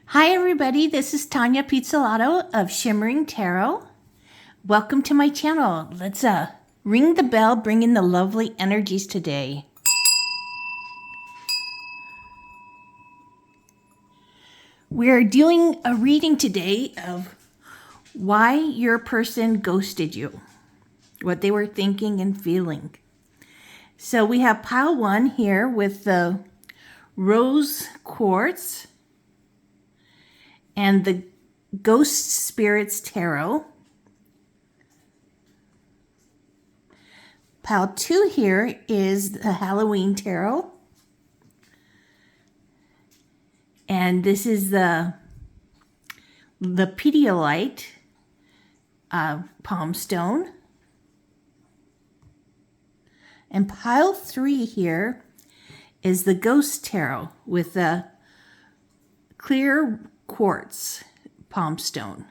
Hi everybody, this is Tanya Pizzolato of Shimmering Tarot. Welcome to my channel. Let's ring the bell, bring in the lovely energies today. We're doing a reading today of why your person ghosted you, what they were thinking and feeling. So we have pile 1 here with the rose quartz and the Ghost Spirits Tarot. Pile 2 here is the Halloween Tarot. And this is the Pedialyte Palm Stone. And pile 3 here is the Ghost Tarot with the clear quartz palm stone.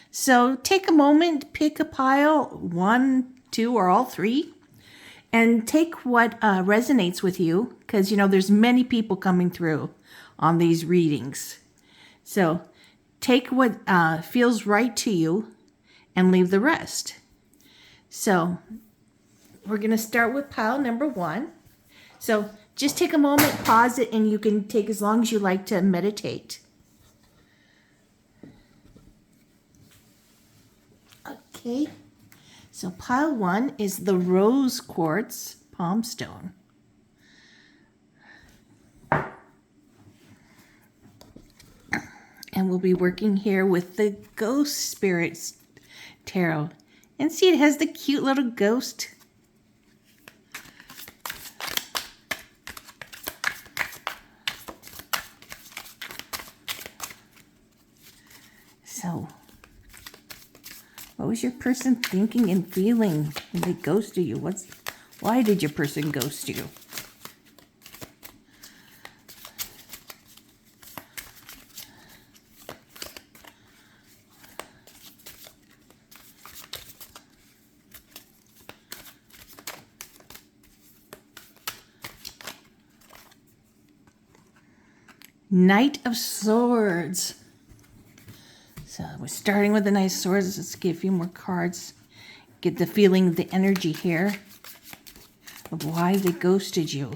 So take a moment, pick a pile, 1, 2, or all 3, and take what resonates with you, because you know there's many people coming through on these readings. So take what feels right to you and leave the rest. So we're going to start with pile number 1. So just take a moment, pause it, and you can take as long as you like to meditate. Okay, so pile 1 is the rose quartz palm stone. And we'll be working here with the Ghost Spirits Tarot. And see, it has the cute little ghost. So, what was your person thinking and feeling when they ghosted you? Why did your person ghost you? Knight of Swords. So we're starting with the nice swords. Let's get a few more cards. Get the feeling, the energy here of why they ghosted you.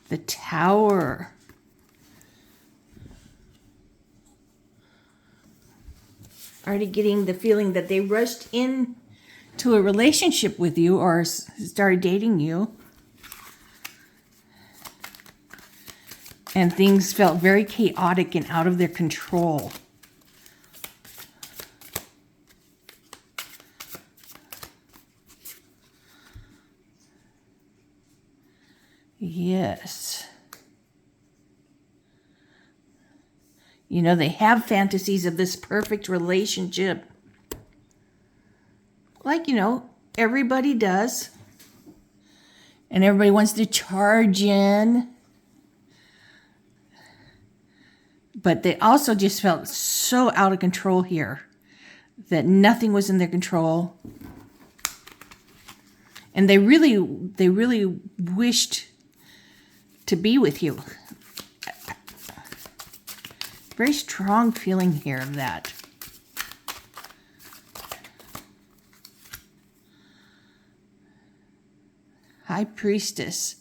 The Tower. Already getting the feeling that they rushed in to a relationship with you or started dating you. And things felt very chaotic and out of their control. Yes. You know, they have fantasies of this perfect relationship. Like, you know, everybody does. And everybody wants to charge in. But they also just felt so out of control here that nothing was in their control. And they really wished to be with you. Very strong feeling here of that. High Priestess.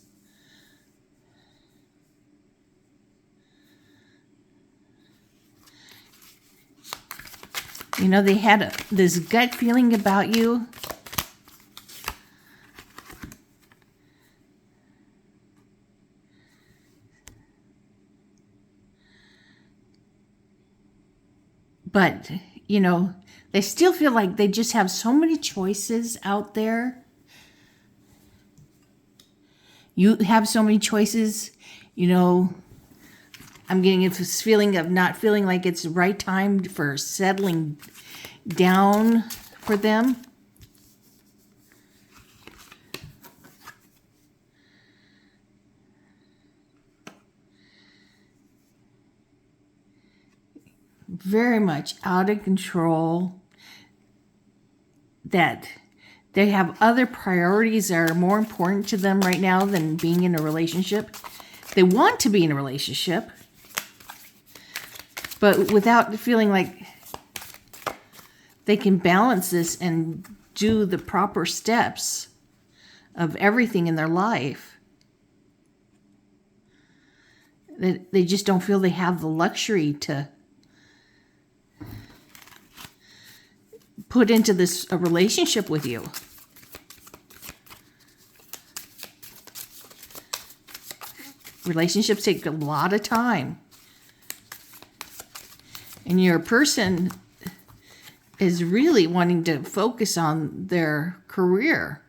You know, they had this gut feeling about you. But, you know, they still feel like they just have so many choices out there. You have so many choices, you know. I'm getting this feeling of not feeling like it's the right time for settling down for them. Very much out of control. that they have other priorities that are more important to them right now than being in a relationship. They want to be in a relationship, but without feeling like they can balance this and do the proper steps of everything in their life. They just don't feel they have the luxury to put into a relationship with you. Relationships take a lot of time. And your person is really wanting to focus on their career.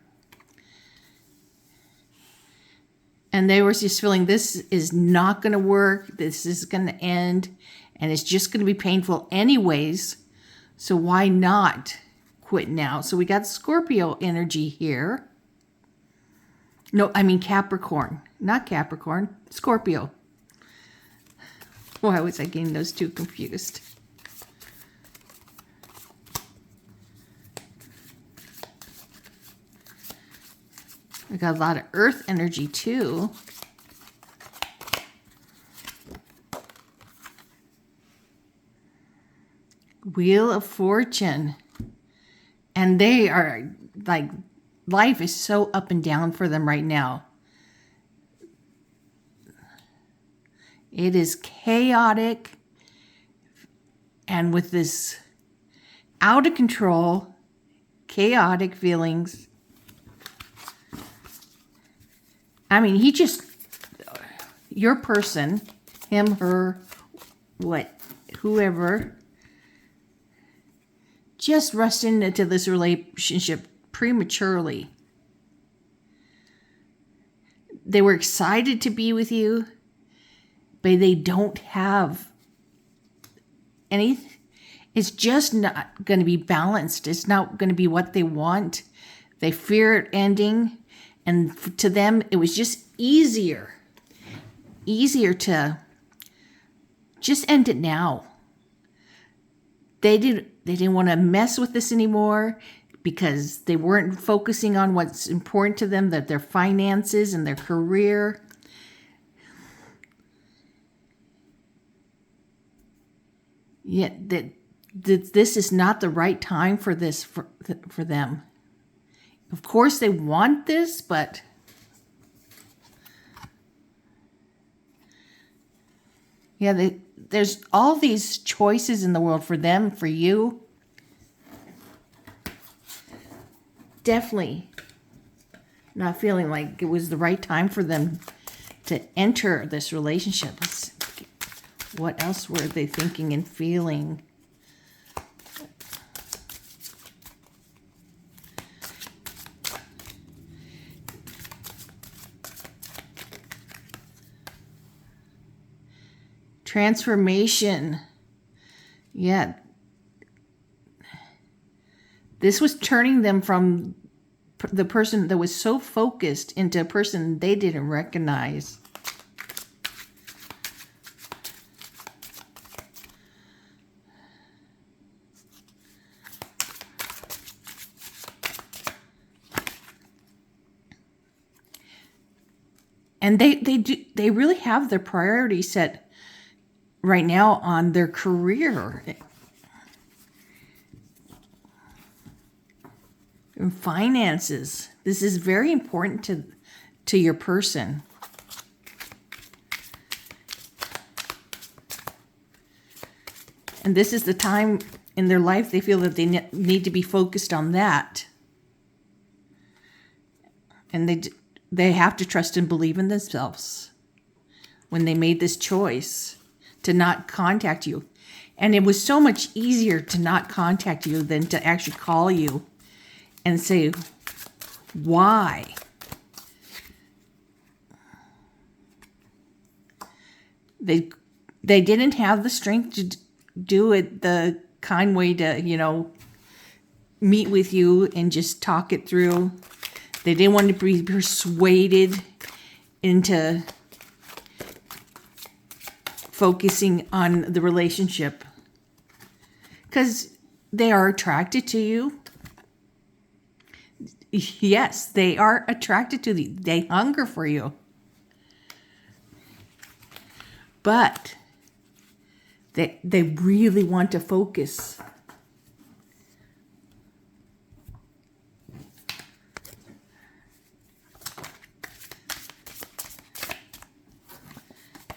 And they were just feeling this is not going to work. This is going to end. And it's just going to be painful anyways. So why not quit now? So we got Scorpio energy here. No, I mean Capricorn. Not Capricorn. Scorpio. Why was I getting those two confused? We got a lot of Earth energy too. Wheel of Fortune. And they are like, life is so up and down for them right now. It is chaotic. And with this out of control, chaotic feelings. I mean, your person, him, her, whoever, just rushed into this relationship prematurely. They were excited to be with you, but they don't have any. It's just not going to be balanced. It's not going to be what they want. They fear it ending. And to them, it was just easier to just end it now. They didn't want to mess with this anymore because they weren't focusing on what's important to them, that their finances and their career. Yet this is not the right time for this for them. Of course they want this, but yeah, there's all these choices in the world for them, for you. Definitely not feeling like it was the right time for them to enter this relationship. What else were they thinking and feeling? Transformation. Yeah. This was turning them from the person that was so focused into a person they didn't recognize. And they really have their priorities set right now on their career and finances. This is very important to your person. And this is the time in their life they feel that they need to be focused on that. And they have to trust and believe in themselves when they made this choice to not contact you. And it was so much easier to not contact you than to actually call you and say, why? They didn't have the strength to do it the kind way to, meet with you and just talk it through. They didn't want to be persuaded into focusing on the relationship because they are attracted to you. Yes, they are attracted to you. They hunger for you. But they really want to focus.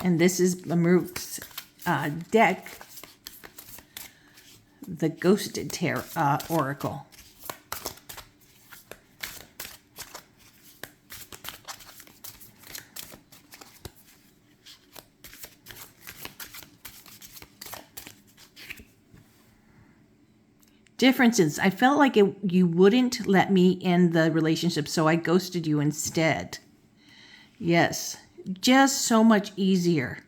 And this is Maruk's deck, the Ghosted Oracle. Differences. I felt like you wouldn't let me end the relationship, so I ghosted you instead. Yes, just so much easier.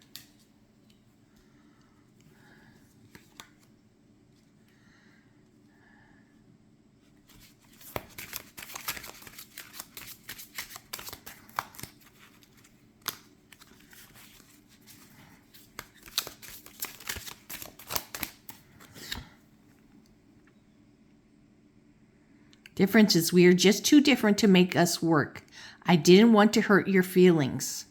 Differences. We are just too different to make us work. I didn't want to hurt your feelings.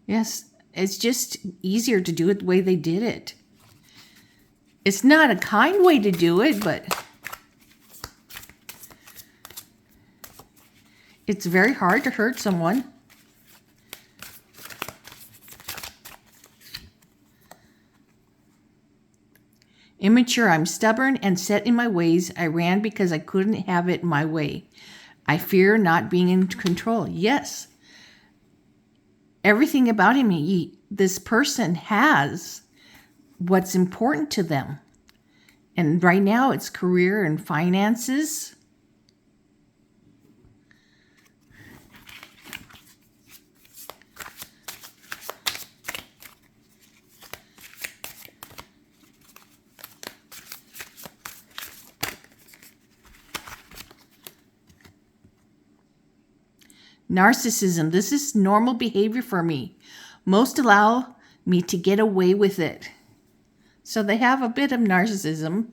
Yes, it's just easier to do it the way they did it. It's not a kind way to do it, but it's very hard to hurt someone. Immature. I'm stubborn and set in my ways. I ran because I couldn't have it my way. I fear not being in control. Yes. Everything about him, this person has what's important to them. And right now it's career and finances. Narcissism. This is normal behavior for me. Most allow me to get away with it. So they have a bit of narcissism.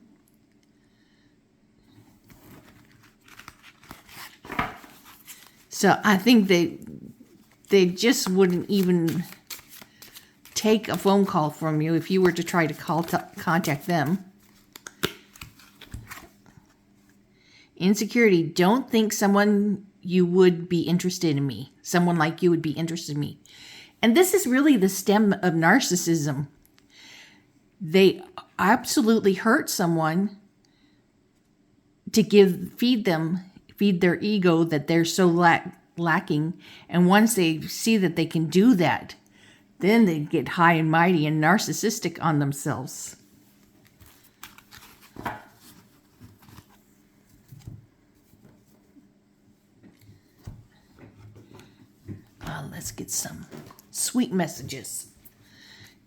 So I think they just wouldn't even take a phone call from you if you were to try to contact them. Insecurity. Don't think someone you would be interested in me. Someone like you would be interested in me. And this is really the stem of narcissism. They absolutely hurt someone to feed their ego that they're so lacking. And once they see that they can do that, then they get high and mighty and narcissistic on themselves. Let's get some sweet messages.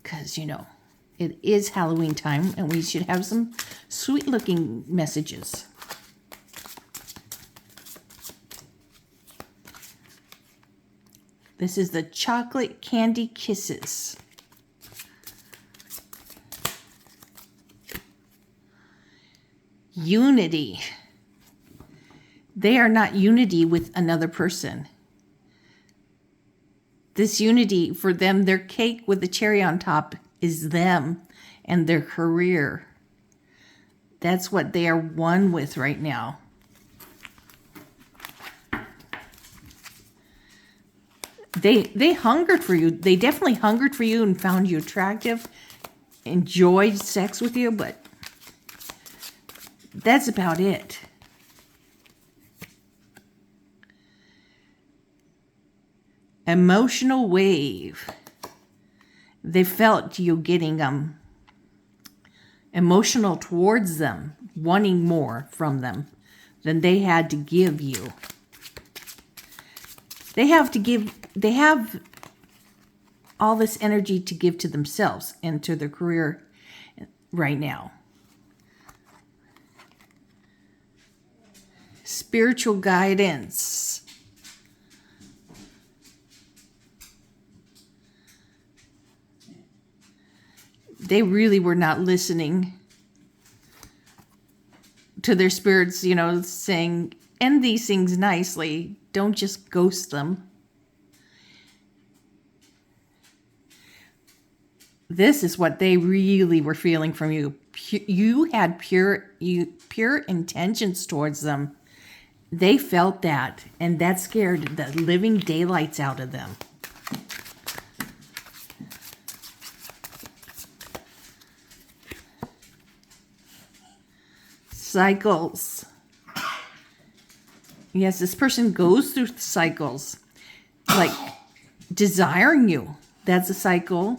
Because, it is Halloween time and we should have some sweet looking messages. This is the Chocolate Candy Kisses. Unity. They are not unity with another person. This unity for them, their cake with the cherry on top is them and their career. That's what they are one with right now. They hungered for you. They definitely hungered for you and found you attractive, enjoyed sex with you, but that's about it. Emotional wave. They felt you getting emotional towards them, wanting more from them than they had to give you. They have all this energy to give to themselves and to their career right now. Spiritual guidance. They really were not listening. to their spirits, saying, end these things nicely. Don't just ghost them. This is what they really were feeling from you. You had pure intentions towards them. They felt that, and that scared the living daylights out of them. Cycles. Yes, this person goes through cycles. Like desiring you. That's a cycle.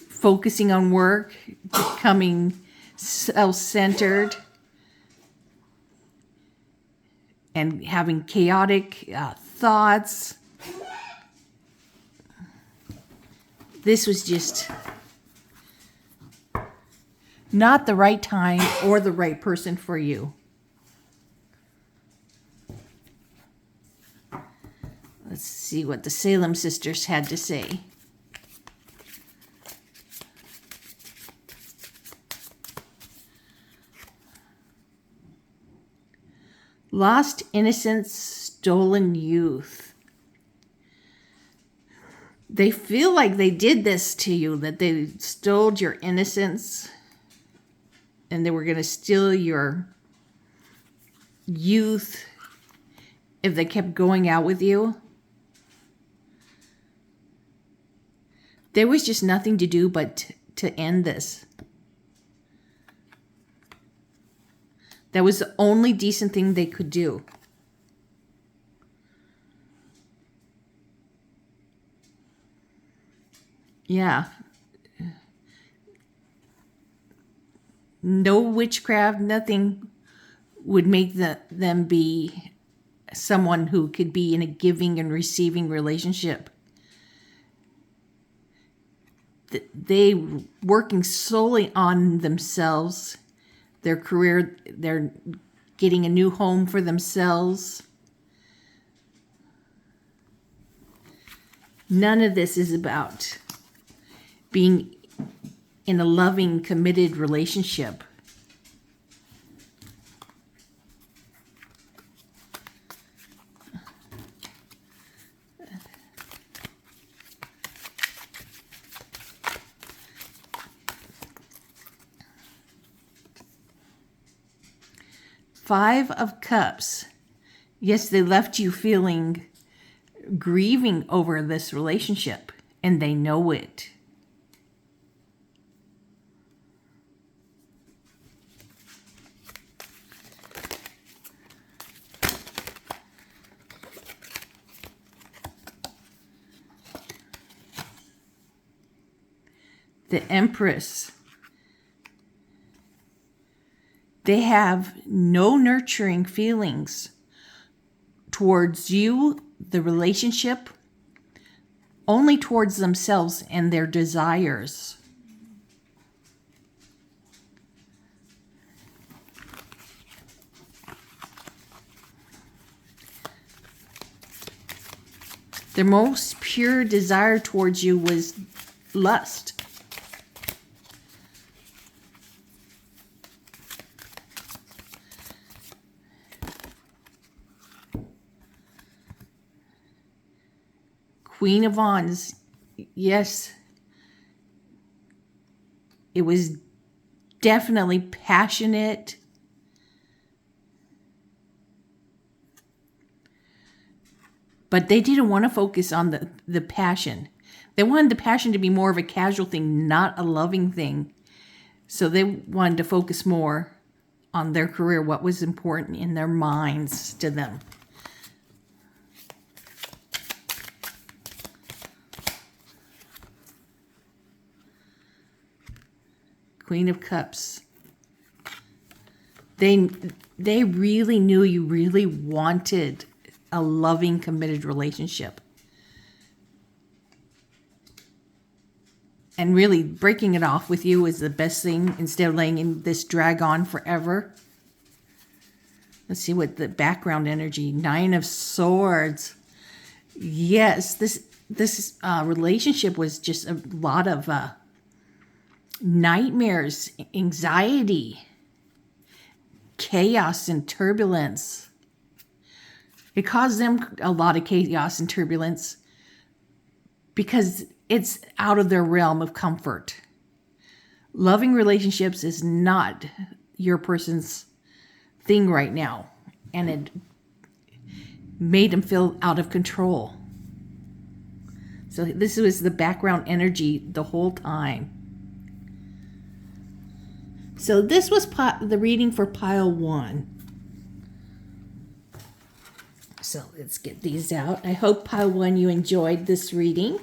Focusing on work. Becoming self-centered. And having chaotic thoughts. This was just not the right time or the right person for you. Let's see what the Salem sisters had to say. Lost innocence, stolen youth. They feel like they did this to you, that they stole your innocence and they were going to steal your youth if they kept going out with you. There was just nothing to do but to end this. That was the only decent thing they could do. Yeah. No witchcraft, nothing would make them be someone who could be in a giving and receiving relationship. They working solely on themselves, their career, they're getting a new home for themselves. None of this is about being in a loving, committed relationship. Five of Cups. Yes, they left you feeling grieving over this relationship, and they know it. The Empress. They have no nurturing feelings towards you, the relationship, only towards themselves and their desires. Their most pure desire towards you was lust. Queen of Wands, yes, it was definitely passionate. But they didn't want to focus on the passion. They wanted the passion to be more of a casual thing, not a loving thing. So they wanted to focus more on their career, what was important in their minds to them. Queen of Cups. They really knew you really wanted a loving, committed relationship. And really breaking it off with you is the best thing instead of letting this drag on forever. Let's see what the background energy. 9 of Swords. Yes, this relationship was just a lot of nightmares, anxiety. chaos and turbulence. It caused them a lot of chaos and turbulence because it's out of their realm of comfort. Loving relationships is not your person's thing right now, and it made them feel out of control. So this was the background energy the whole time. So this was the reading for pile 1. So let's get these out. I hope pile 1 you enjoyed this reading.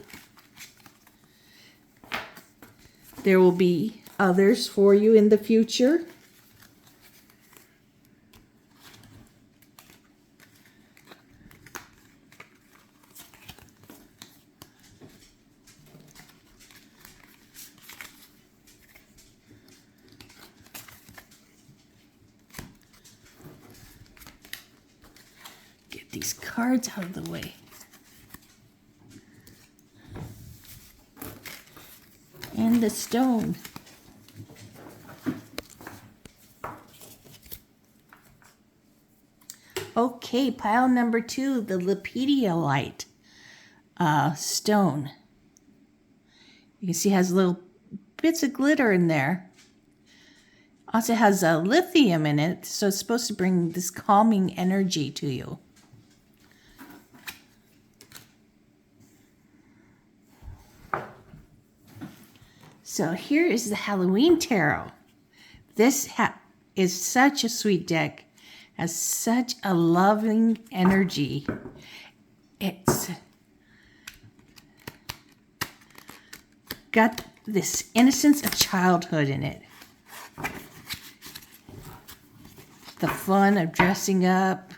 There will be others for you in the future. Get these cards out of the way. And the stone. Okay, pile number 2, the lepidolite stone. You can see it has little bits of glitter in there. Also has lithium in it, so it's supposed to bring this calming energy to you. So here is the Halloween Tarot. This is such a sweet deck. Has such a loving energy. It's got this innocence of childhood in it. The fun of dressing up.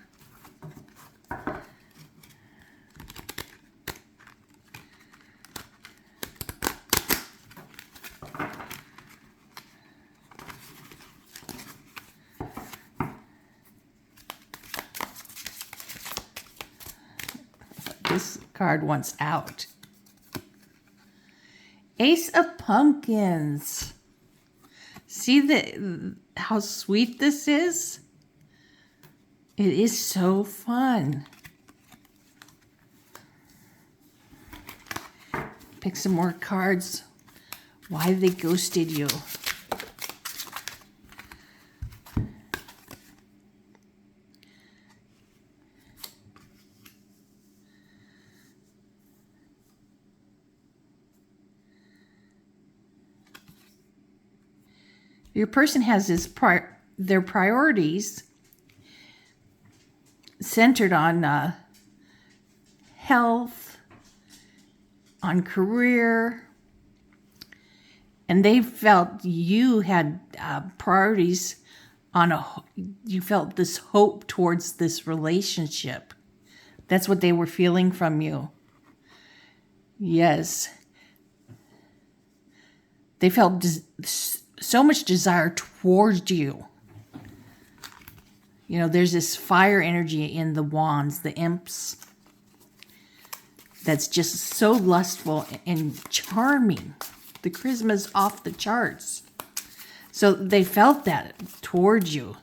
This card wants out. Ace of Pumpkins. See how sweet this is? It is so fun. Pick some more cards. Why they ghosted you. Your person has their priorities centered on health, on career, and they felt you had priorities you felt this hope towards this relationship. That's what they were feeling from you. Yes. They felt so much desire towards you. You know, there's this fire energy in the wands, the imps, that's just so lustful and charming. The charisma's off the charts. So they felt that towards you.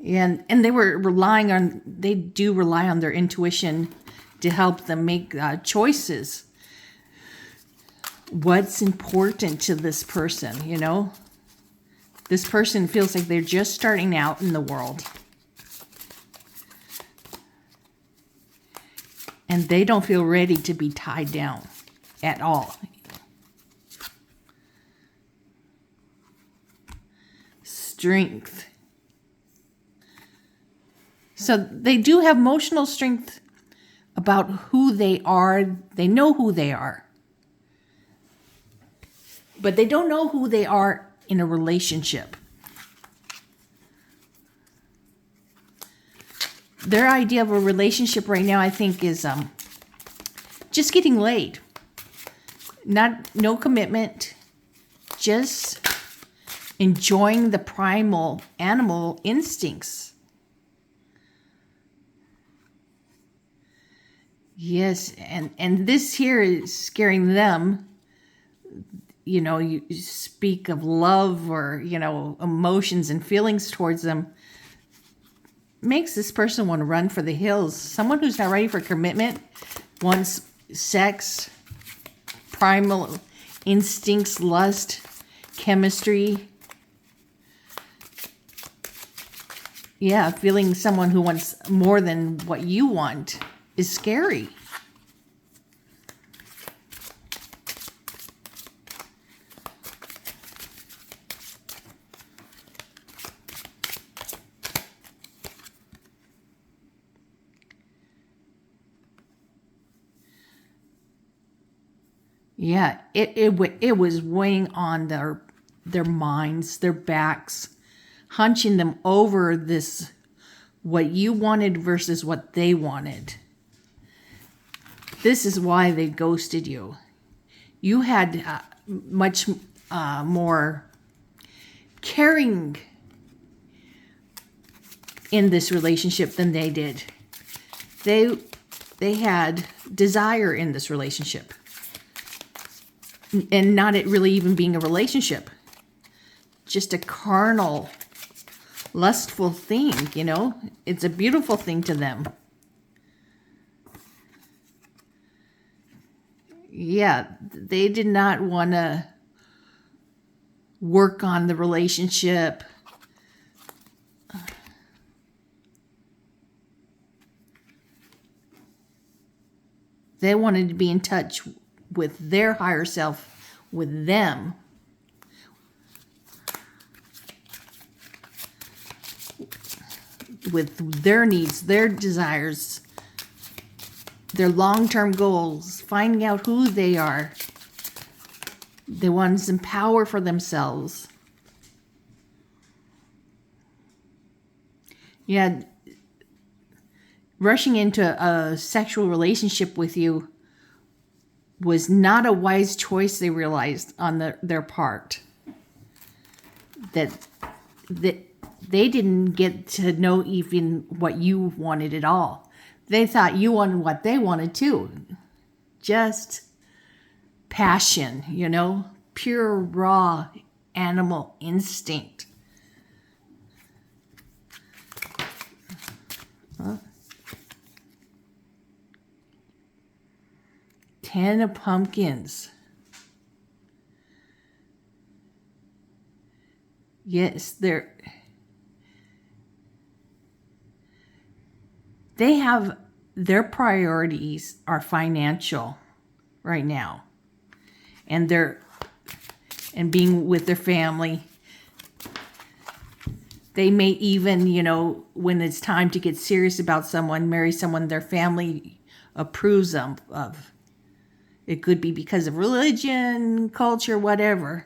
And they do rely on their intuition to help them make choices. What's important to this person, you know? This person feels like they're just starting out in the world. And they don't feel ready to be tied down at all. Strength. So they do have emotional strength about who they are. They know who they are. But they don't know who they are in a relationship. Their idea of a relationship right now, I think, is just getting laid. No commitment. Just enjoying the primal animal instincts. Yes, and this here is scaring them. You speak of love or, emotions and feelings towards them, makes this person want to run for the hills. Someone who's not ready for commitment wants sex, primal instincts, lust, chemistry. Yeah, feeling someone who wants more than what you want is scary. Yeah, it was weighing on their minds, their backs, hunching them over this, what you wanted versus what they wanted. This is why they ghosted you. You had much more caring in this relationship than they did. They had desire in this relationship. And not it really even being a relationship. Just a carnal, lustful thing, It's a beautiful thing to them. Yeah, they did not want to work on the relationship. They wanted to be in touch with their higher self, with them. With their needs, their desires, their long-term goals, finding out who they are. They want some power for themselves. Yeah, rushing into a sexual relationship with you was not a wise choice, they realized, on their part. That they didn't get to know even what you wanted at all. They thought you wanted what they wanted too. Just passion, pure, raw animal instinct. Huh? 10 of pumpkins. Yes, they have, their priorities are financial right now. And being with their family. They may even, when it's time to get serious about someone, marry someone their family approves of. It could be because of religion, culture, whatever.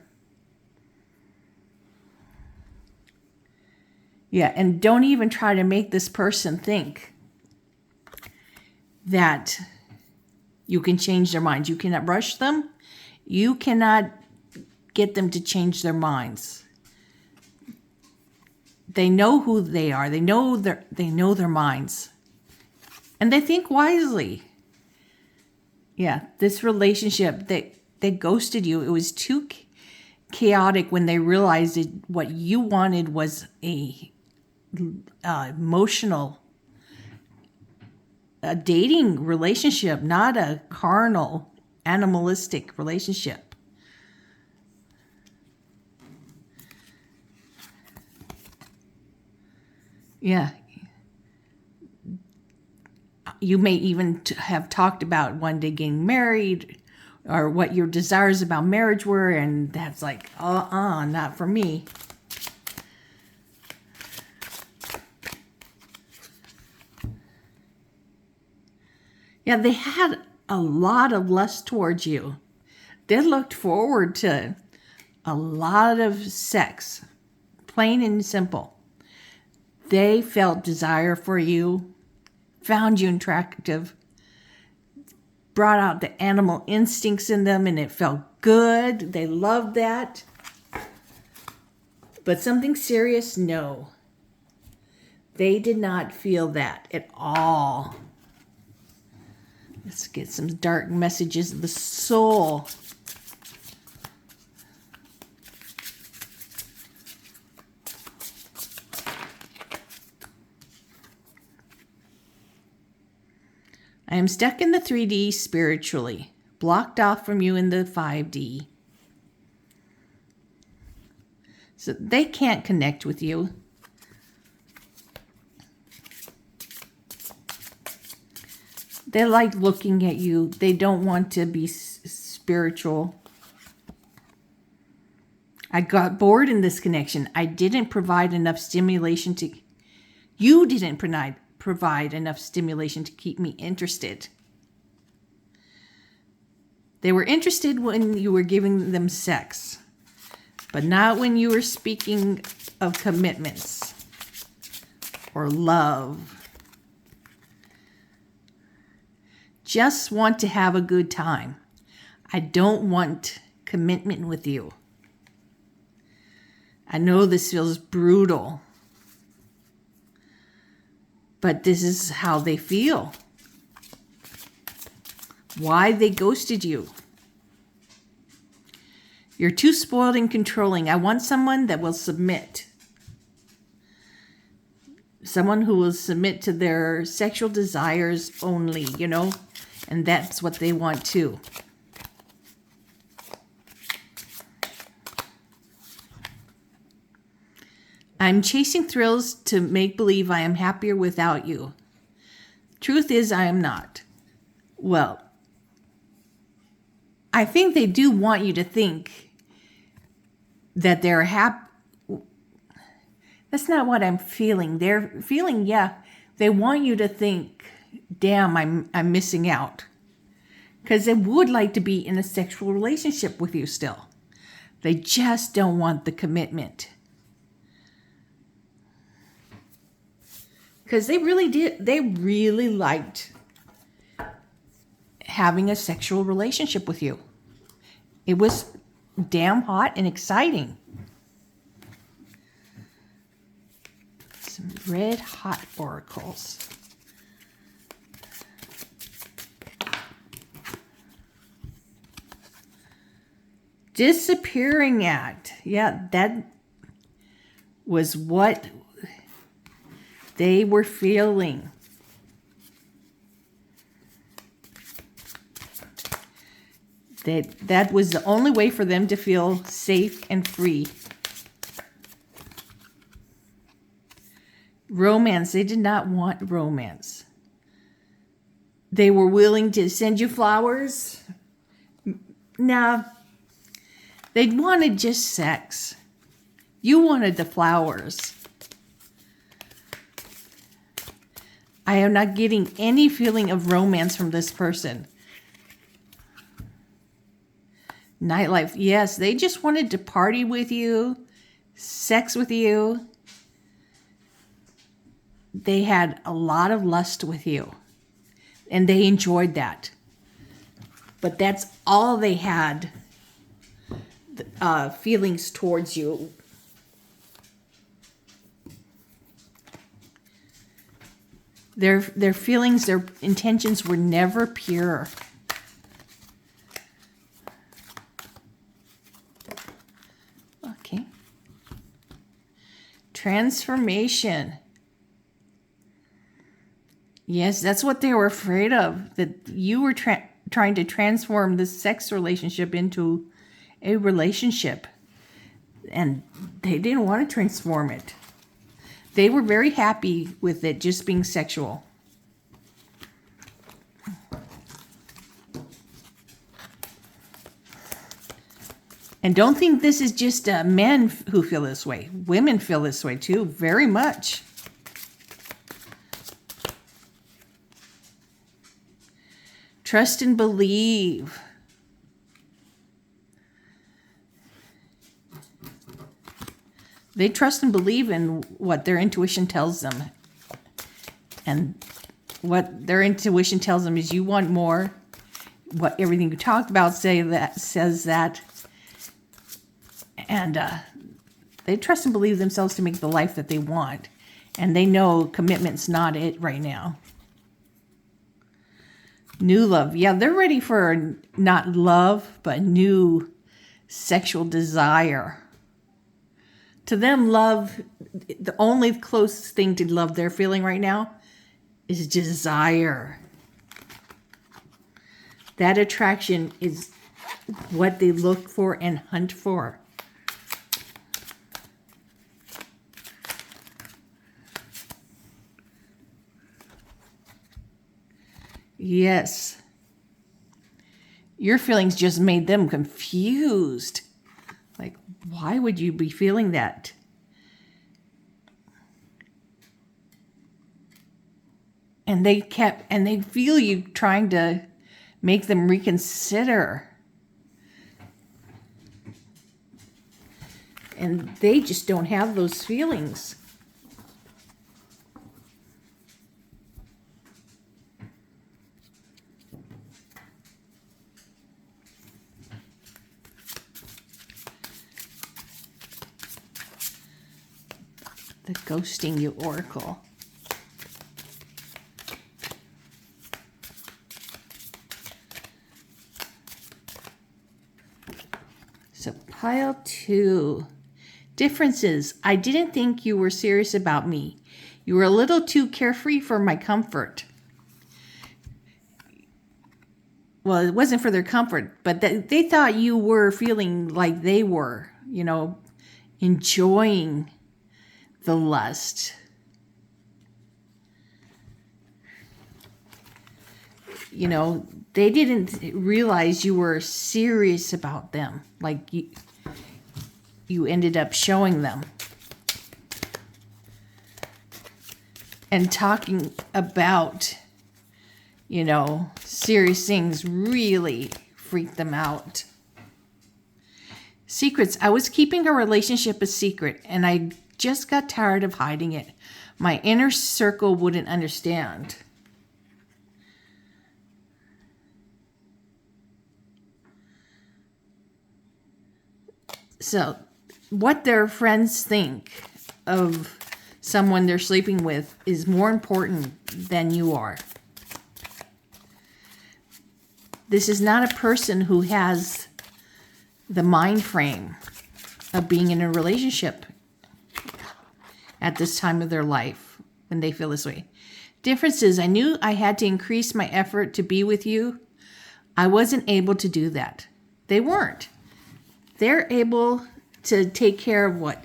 Yeah, and don't even try to make this person think that you can change their minds. You cannot rush them. You cannot get them to change their minds. They know who they are. They know their minds. And they think wisely. Yeah, this relationship, they ghosted you. It was too chaotic when they realized what you wanted was a emotional, a dating relationship, not a carnal, animalistic relationship. Yeah. You may even have talked about one day getting married or what your desires about marriage were, and that's like, not for me. Yeah, they had a lot of lust towards you. They looked forward to a lot of sex, plain and simple. They felt desire for you, found you attractive, brought out the animal instincts in them, and it felt good. They loved that. But something serious, no. They did not feel that at all. Let's get some dark messages of the soul. I am stuck in the 3D spiritually, blocked off from you in the 5D. So they can't connect with you. They like looking at you. They don't want to be spiritual. I got bored in this connection. I didn't provide enough stimulation to... You didn't provide enough stimulation to keep me interested. They were interested when you were giving them sex, but not when you were speaking of commitments or love. Just want to have a good time. I don't want commitment with you. I know this feels brutal, but this is how they feel. Why they ghosted you. You're too spoiled and controlling. I want someone that will submit. Someone who will submit to their sexual desires only, and that's what they want too. I'm chasing thrills to make believe I am happier without you. Truth is, I am not. Well, I think they do want you to think that they're happy. That's not what I'm feeling. They're feeling, they want you to think, damn, I'm missing out. Because they would like to be in a sexual relationship with you still. They just don't want the commitment. Because they really liked having a sexual relationship with you. It was damn hot and exciting. Some red hot oracles. Disappearing act. Yeah, that was what they were feeling. That was the only way for them to feel safe and free. Romance. They did not want romance. They were willing to send you flowers. No. They wanted just sex. You wanted the flowers. I am not getting any feeling of romance from this person. Nightlife. Yes, they just wanted to party with you, sex with you. They had a lot of lust with you, and they enjoyed that. But that's all they had, feelings towards you. Their feelings, their intentions were never pure. Okay. Transformation. Yes, that's what they were afraid of, that you were trying to transform this sex relationship into a relationship. And they didn't want to transform it. They were very happy with it just being sexual. And don't think this is just men who feel this way. Women feel this way too, very much. Trust and believe. They trust and believe in what their intuition tells them. And what their intuition tells them is you want more. What everything you talked about says that. And they trust and believe themselves to make the life that they want. And they know commitment's not it right now. New love. Yeah, they're ready for not love, but new sexual desire. To them, love, the only closest thing to love they're feeling right now is desire. That attraction is what they look for and hunt for. Yes. Your feelings just made them confused. Like, why would you be feeling that? And they feel you trying to make them reconsider. And they just don't have those feelings. The Ghosting You Oracle. So pile 2. Differences. I didn't think you were serious about me. You were a little too carefree for my comfort. Well, it wasn't for their comfort, but they thought you were feeling like they were, enjoying the lust. They didn't realize you were serious about them. Like you ended up showing them. And talking about, serious things really freaked them out. Secrets. I was keeping our relationship a secret, and I just got tired of hiding it. My inner circle wouldn't understand. So, what their friends think of someone they're sleeping with is more important than you are. This is not a person who has the mind frame of being in a relationship at this time of their life when they feel this way. Differences. I knew I had to increase my effort to be with you. I wasn't able to do that. They weren't. They're able to take care of what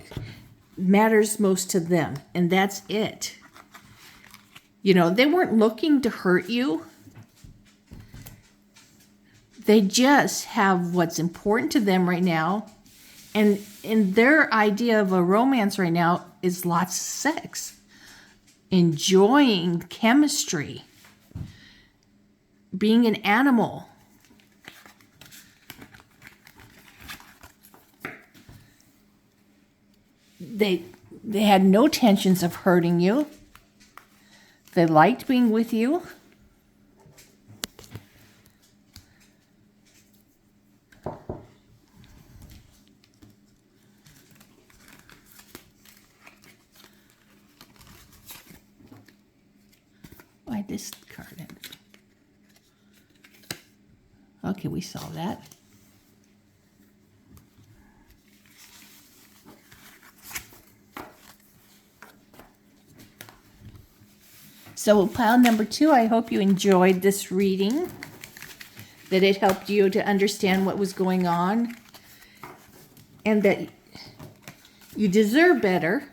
matters most to them, and that's it. They weren't looking to hurt you. They just have what's important to them right now. And their idea of a romance right now is lots of sex. Enjoying chemistry. Being an animal. They had no intentions of hurting you. They liked being with you. I discarded. Okay, we saw that. So pile number 2, I hope you enjoyed this reading, that it helped you to understand what was going on, and that you deserve better.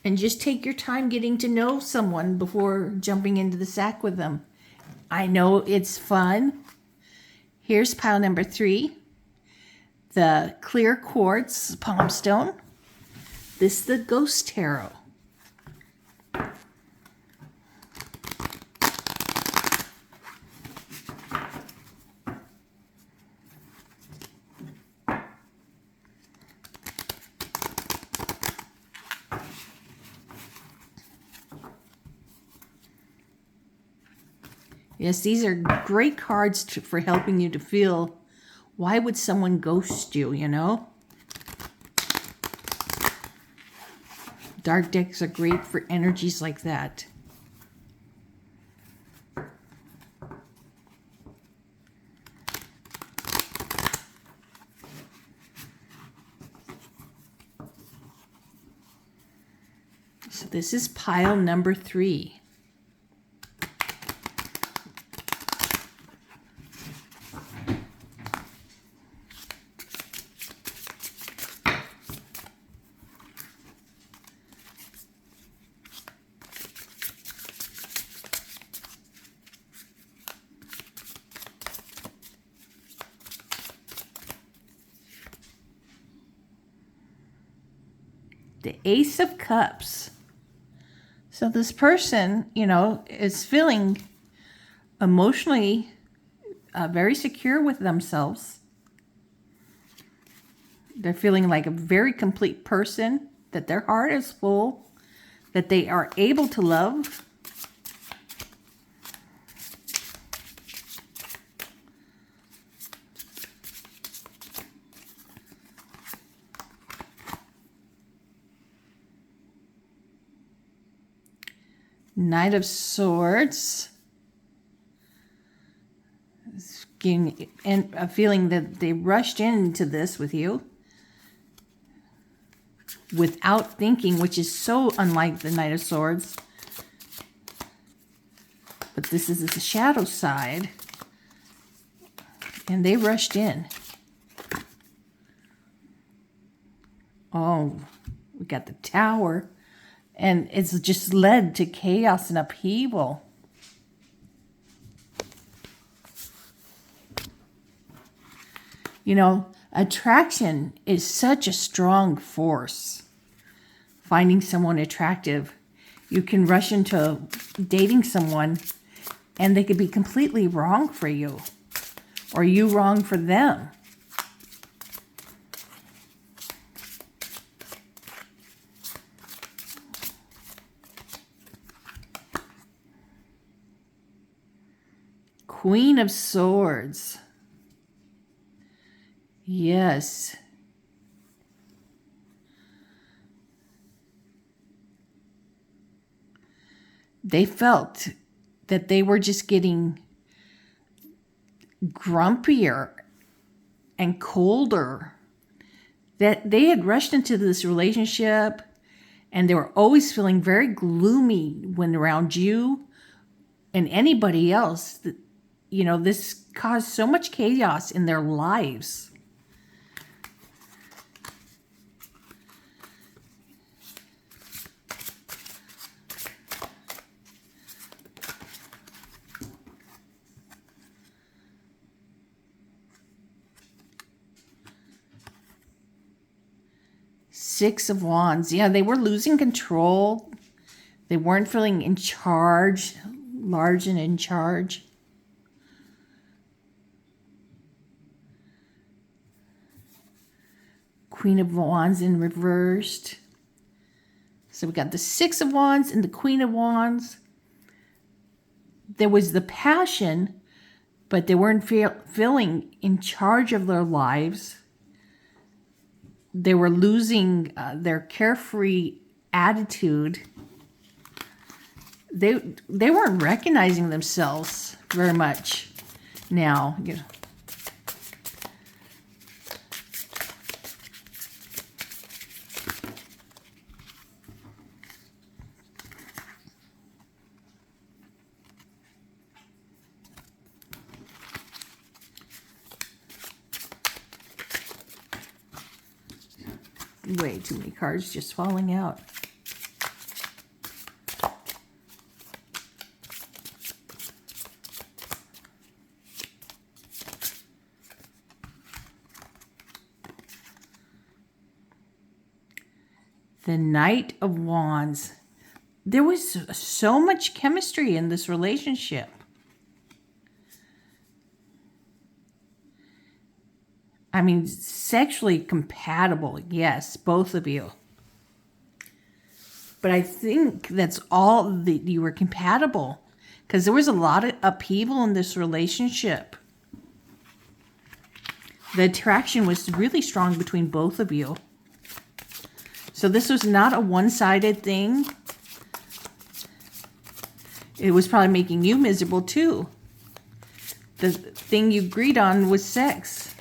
And just take your time getting to know someone before jumping into the sack with them. I know it's fun. Here's pile number 3, the clear quartz palm stone. This is the Ghost Tarot. Yes, these are great cards for helping you to feel, why would someone ghost you, Dark decks are great for energies like that. This is pile number 3. The Ace of Cups. So this person, is feeling emotionally very secure with themselves. They're feeling like a very complete person, that their heart is full, that they are able to love. Knight of Swords. Getting a feeling that they rushed into this with you without thinking, which is so unlike the Knight of Swords. But this is the shadow side. And they rushed in. Oh, we got the Tower. And it's just led to chaos and upheaval. Attraction is such a strong force. Finding someone attractive. You can rush into dating someone and they could be completely wrong for you. Or you wrong for them. Queen of Swords. Yes. They felt that they were just getting grumpier and colder. That they had rushed into this relationship and they were always feeling very gloomy when around you and anybody else. This caused so much chaos in their lives. Six of Wands. Yeah, they were losing control. They weren't feeling in charge, large and in charge. Queen of Wands in reversed. So we got the Six of Wands and the Queen of Wands. There was the passion, but they weren't feeling in charge of their lives. They were losing their carefree attitude. They weren't recognizing themselves very much now. Way too many cards just falling out. The Knight of Wands. There was so much chemistry in this relationship. I mean, sexually compatible, yes, both of you. But I think that's all that you were compatible, because there was a lot of upheaval in this relationship. The attraction was really strong between both of you. So this was not a one-sided thing. It was probably making you miserable too. The thing you agreed on was sex.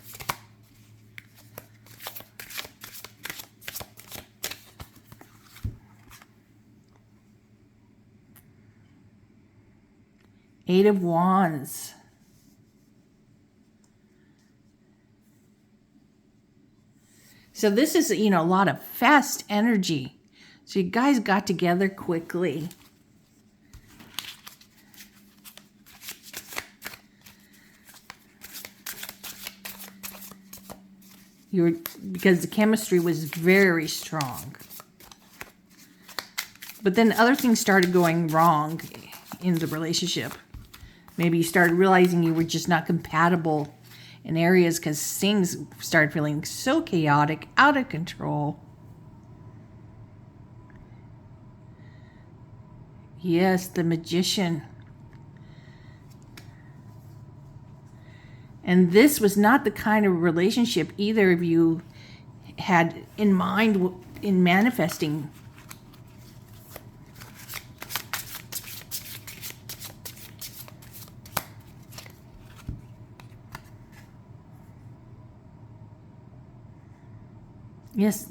Eight of Wands. So this is, a lot of fast energy. So you guys got together quickly. Because the chemistry was very strong. But then other things started going wrong in the relationship. Maybe you started realizing you were just not compatible in areas because things started feeling so chaotic, out of control. Yes, the Magician. And this was not the kind of relationship either of you had in mind in manifesting. Yes.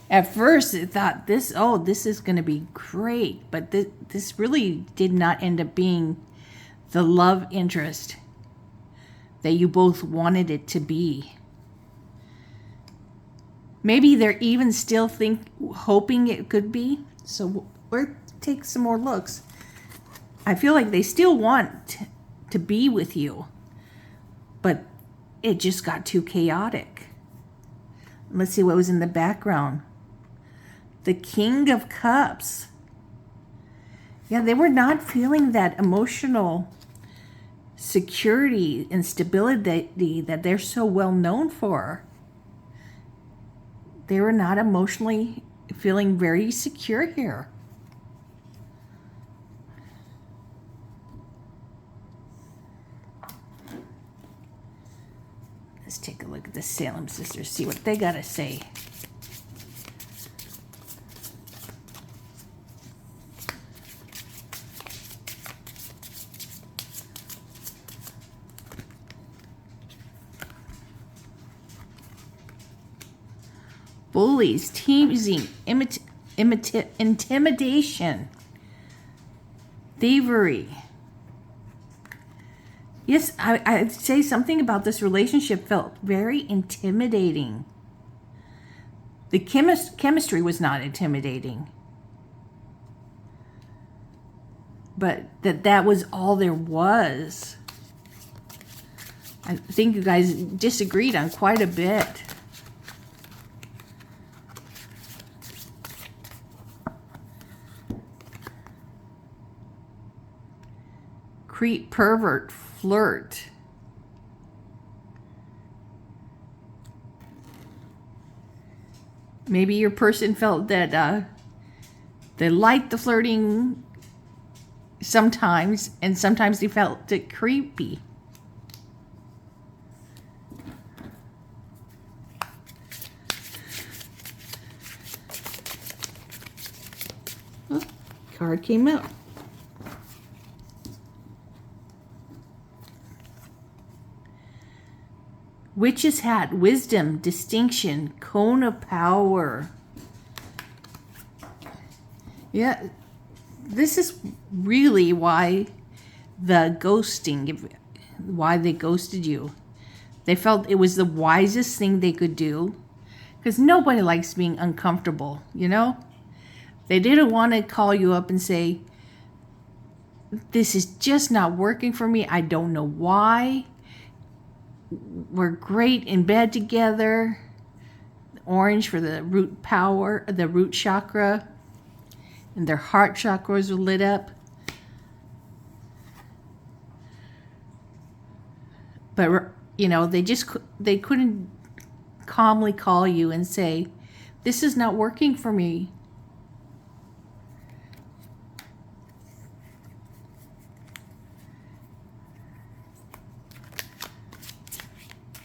At first, it thought this is going to be great. But this really did not end up being the love interest that you both wanted it to be. Maybe they're even still hoping it could be. So we'll take some more looks. I feel like they still want to be with you, but it just got too chaotic. Let's see what was in the background. The King of Cups. Yeah, they were not feeling that emotional security and stability that they're so well known for. They were not emotionally feeling very secure here. Let's take a look at the Salem sisters, see what they got to say. Bullies, teasing, intimidation, thievery. Yes, I'd say something about this relationship felt very intimidating. The chemistry was not intimidating. But that was all there was. I think you guys disagreed on quite a bit. Creep, pervert, flirt. Maybe your person felt that they liked the flirting sometimes, and sometimes they felt it creepy. Oh, card came out. Witch's hat, wisdom, distinction, cone of power. Yeah, this is really why why they ghosted you. They felt it was the wisest thing they could do because nobody likes being uncomfortable, They didn't want to call you up and say, this is just not working for me. I don't know why. We're great in bed together. Orange for the root power, the root chakra, and their heart chakras were lit up. But they couldn't calmly call you and say, "This is not working for me."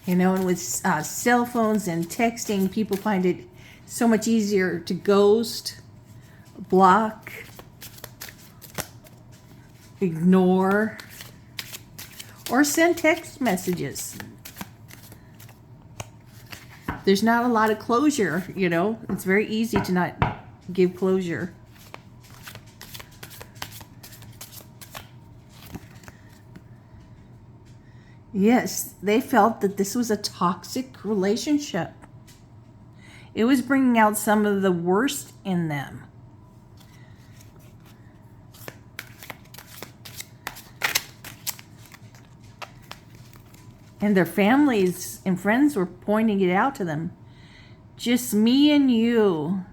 And with cell phones and texting, people find it so much easier to ghost, block, ignore, or send text messages. There's not a lot of closure, It's very easy to not give closure. Yes, they felt that this was a toxic relationship. It was bringing out some of the worst in them. And their families and friends were pointing it out to them. Just me and you.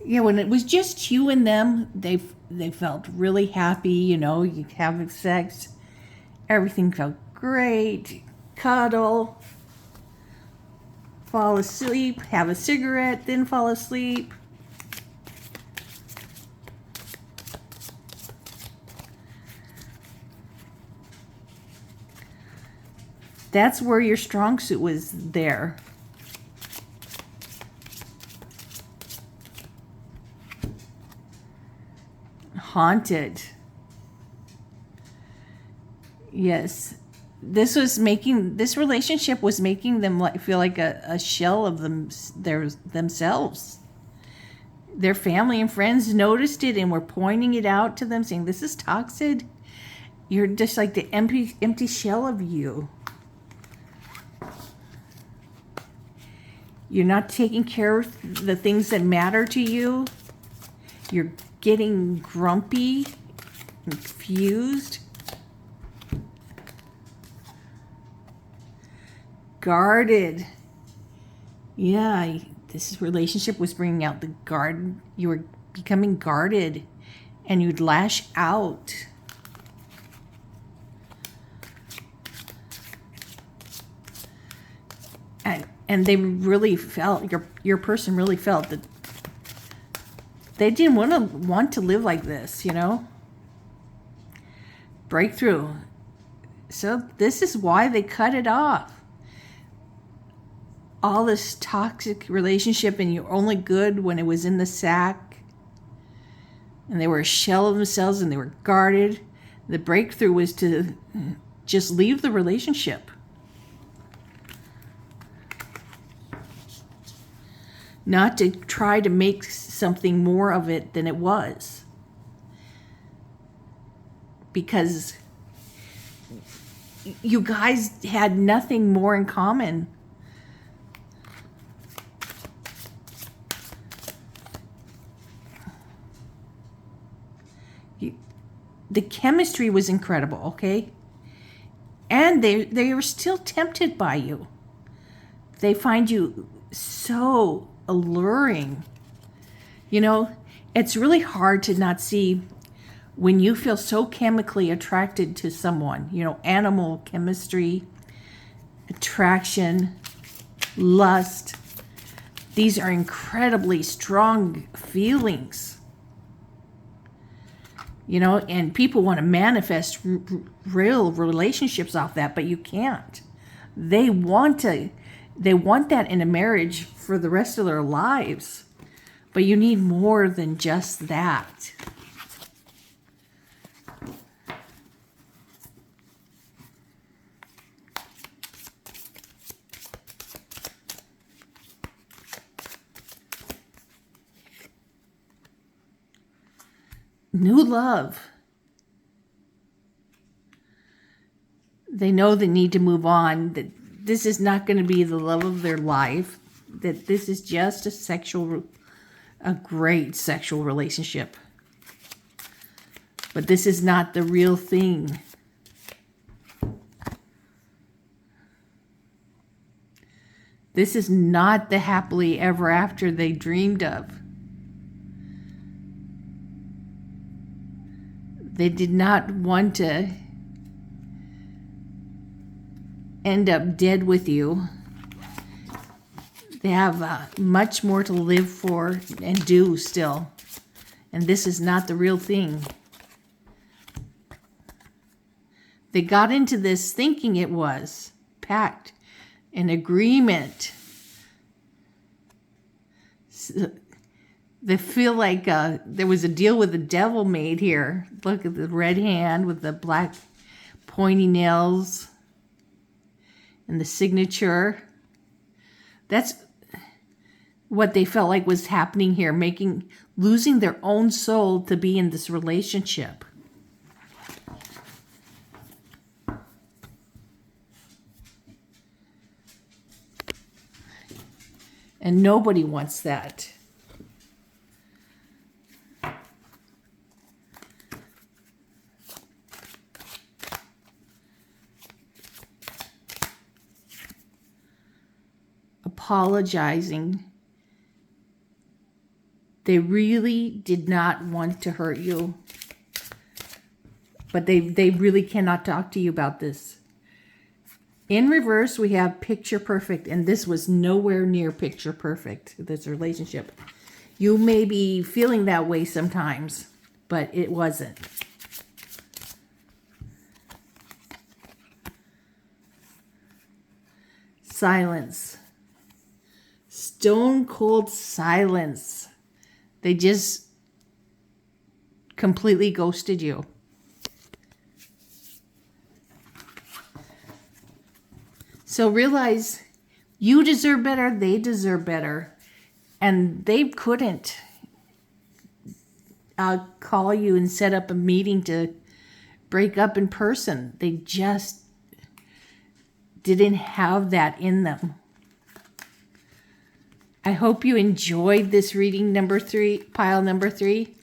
Yeah, when it was just you and them, they felt really happy, you have sex. Everything felt great. Cuddle. Fall asleep. Have a cigarette, then fall asleep. That's where your strong suit was there. Haunted. Yes. This relationship was making them feel like a shell of themselves. Their family and friends noticed it and were pointing it out to them, saying, "This is toxic. You're just like the empty shell of you. You're not taking care of the things that matter to you. You're getting grumpy, confused, guarded." Yeah, this relationship was bringing out the guard. You were becoming guarded, and you'd lash out. And they really felt, your person really felt that they didn't want to live like this, Breakthrough. So this is why they cut it off. All this toxic relationship, and you're only good when it was in the sack. And they were a shell of themselves, and they were guarded. The breakthrough was to just leave the relationship. Not to try to make something more of it than it was. Because you guys had nothing more in common. The chemistry was incredible, okay? And they were still tempted by you. They find you so alluring. It's really hard to not see when you feel so chemically attracted to someone, animal chemistry, attraction, lust. These are incredibly strong feelings. And people want to manifest real relationships off that, but you can't. They want that in a marriage for the rest of their lives. But you need more than just that. New love. They know they need to move on, that this is not going to be the love of their life, that this is just a great sexual relationship. But this is not the real thing. This is not the happily ever after they dreamed of. They did not want to end up dead with you. They have much more to live for and do still. And this is not the real thing. They got into this thinking it was pact, an agreement. So they feel like there was a deal with the devil made here. Look at the red hand with the black pointy nails and the signature. That's what they felt like was happening here, losing their own soul to be in this relationship. And nobody wants that. Apologizing. They really did not want to hurt you. But they really cannot talk to you about this. In reverse, we have picture perfect. And this was nowhere near picture perfect, this relationship. You may be feeling that way sometimes, but it wasn't. Silence. Stone cold silence. They just completely ghosted you. So realize you deserve better, they deserve better. And they couldn't call you and set up a meeting to break up in person. They just didn't have that in them. I hope you enjoyed this reading number 3, pile number 3.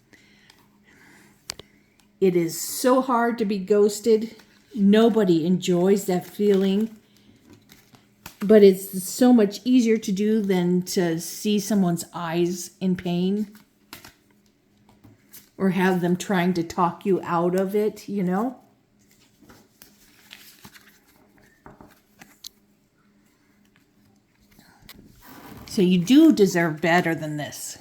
It is so hard to be ghosted. Nobody enjoys that feeling. But it's so much easier to do than to see someone's eyes in pain. Or have them trying to talk you out of it, you know? So you do deserve better than this.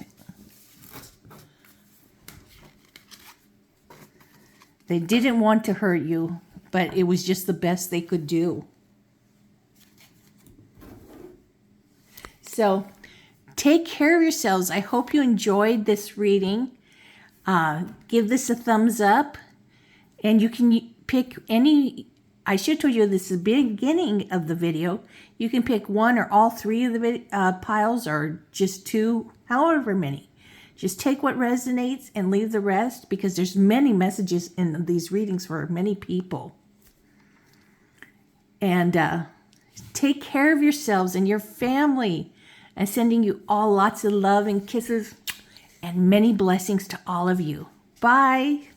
They didn't want to hurt you, but it was just the best they could do. So take care of yourselves. I hope you enjoyed this reading. Give this a thumbs up. And you can pick any... I should have told you this is the beginning of the video. You can pick one or all 3 of the piles or just 2, however many. Just take what resonates and leave the rest because there's many messages in these readings for many people. And take care of yourselves and your family. And sending you all lots of love and kisses and many blessings to all of you. Bye.